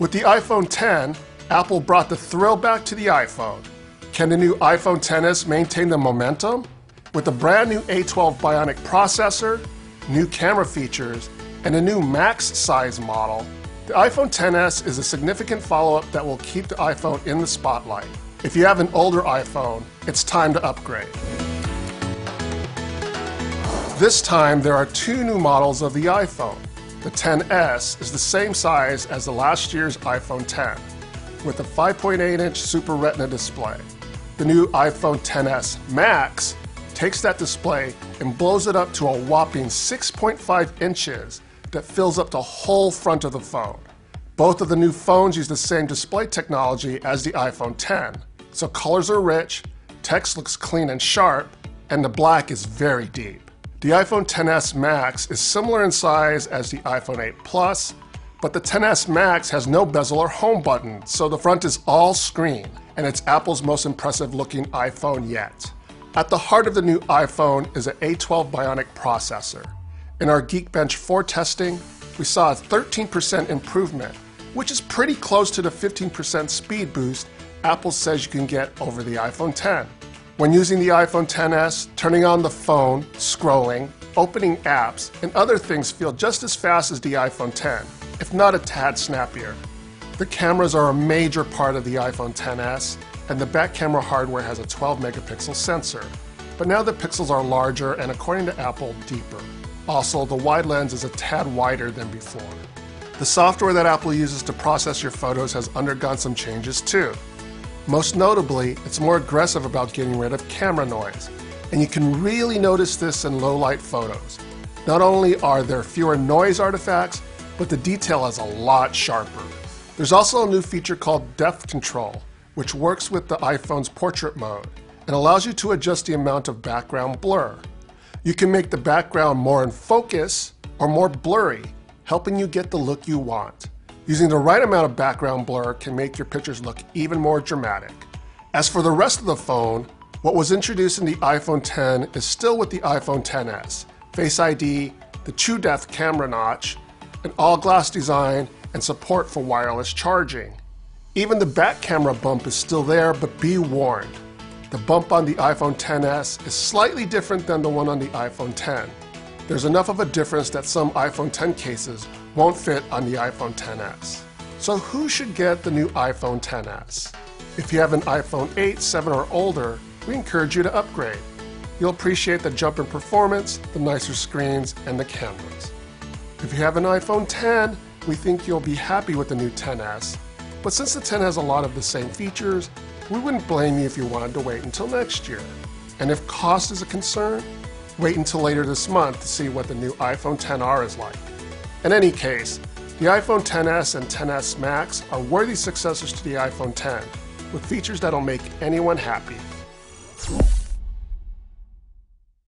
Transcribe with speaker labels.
Speaker 1: With the iPhone X, Apple brought the thrill back to the iPhone. Can the new iPhone XS maintain the momentum? With a brand new A12 Bionic processor, new camera features, and a new Max size model, the iPhone XS is a significant follow-up that will keep the iPhone in the spotlight. If you have an older iPhone, it's time to upgrade. This time, there are two new models of the iPhone. The XS is the same size as the last year's iPhone X, with a 5.8-inch Super Retina display. The new iPhone XS Max takes that display and blows it up to a whopping 6.5 inches that fills up the whole front of the phone. Both of the new phones use the same display technology as the iPhone X, so colors are rich, text looks clean and sharp, and the black is very deep. The iPhone XS Max is similar in size as the iPhone 8 Plus, but the XS Max has no bezel or home button, so the front is all screen, and it's Apple's most impressive looking iPhone yet. At the heart of the new iPhone is an A12 Bionic processor. In our Geekbench 4 testing, we saw a 13% improvement, which is pretty close to the 15% speed boost Apple says you can get over the iPhone X. When using the iPhone XS, turning on the phone, scrolling, opening apps, and other things feel just as fast as the iPhone X, if not a tad snappier. The cameras are a major part of the iPhone XS, and the back camera hardware has a 12-megapixel sensor. But now the pixels are larger and, according to Apple, deeper. Also, the wide lens is a tad wider than before. The software that Apple uses to process your photos has undergone some changes too. Most notably, it's more aggressive about getting rid of camera noise, and you can really notice this in low-light photos. Not only are there fewer noise artifacts, but the detail is a lot sharper. There's also a new feature called Depth Control, which works with the iPhone's portrait mode and allows you to adjust the amount of background blur. You can make the background more in focus or more blurry, helping you get the look you want. Using the right amount of background blur can make your pictures look even more dramatic. As for the rest of the phone, what was introduced in the iPhone X is still with the iPhone XS. Face ID, the True Depth camera notch, an all-glass design, and support for wireless charging. Even the back camera bump is still there, but be warned. The bump on the iPhone XS is slightly different than the one on the iPhone X. There's enough of a difference that some iPhone X cases won't fit on the iPhone XS. So who should get the new iPhone XS? If you have an iPhone 8, 7, or older, we encourage you to upgrade. You'll appreciate the jump in performance, the nicer screens, and the cameras. If you have an iPhone X, we think you'll be happy with the new XS. But since the X has a lot of the same features, we wouldn't blame you if you wanted to wait until next year. And if cost is a concern, wait until later this month to see what the new iPhone XR is like. In any case, the iPhone XS and XS Max are worthy successors to the iPhone X, with features that'll make anyone happy.